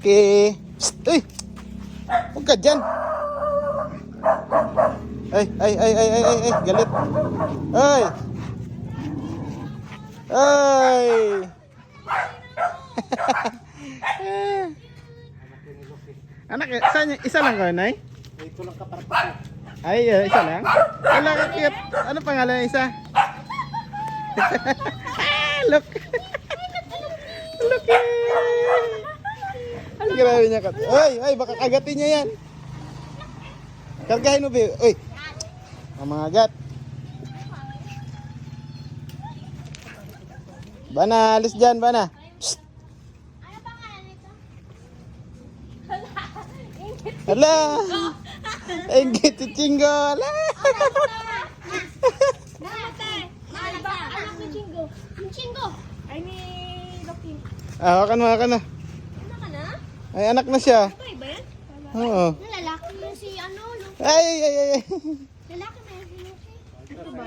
Okay. Psst, uy! Huwag ka dyan. Ay, galit. Ay! Ay! Anak, saan isa lang ka, Nay? Ito lang kaparapos. Ay, isa lang? Wala ka cute. Ano pangalan ng isa? Look! Look! Ang grabe niya kat. Ay, baka kagatin niya yan. Kargahin mo, babe. Uy! Ang mga agat. Bana, alis dyan, Bana. Psst! Ano pangalan nito? Hala! Ingit si Chingo. Hala! Anak ni Chingo. Yung Chingo. Ay ni Loki. Hawakan mo, hawakan na. Ano ka na? Ay, anak na siya. Ba iba yan? Oo. Lalaki mo si ano, Loki. Ay. Lalaki mo si Loki. Ito ba?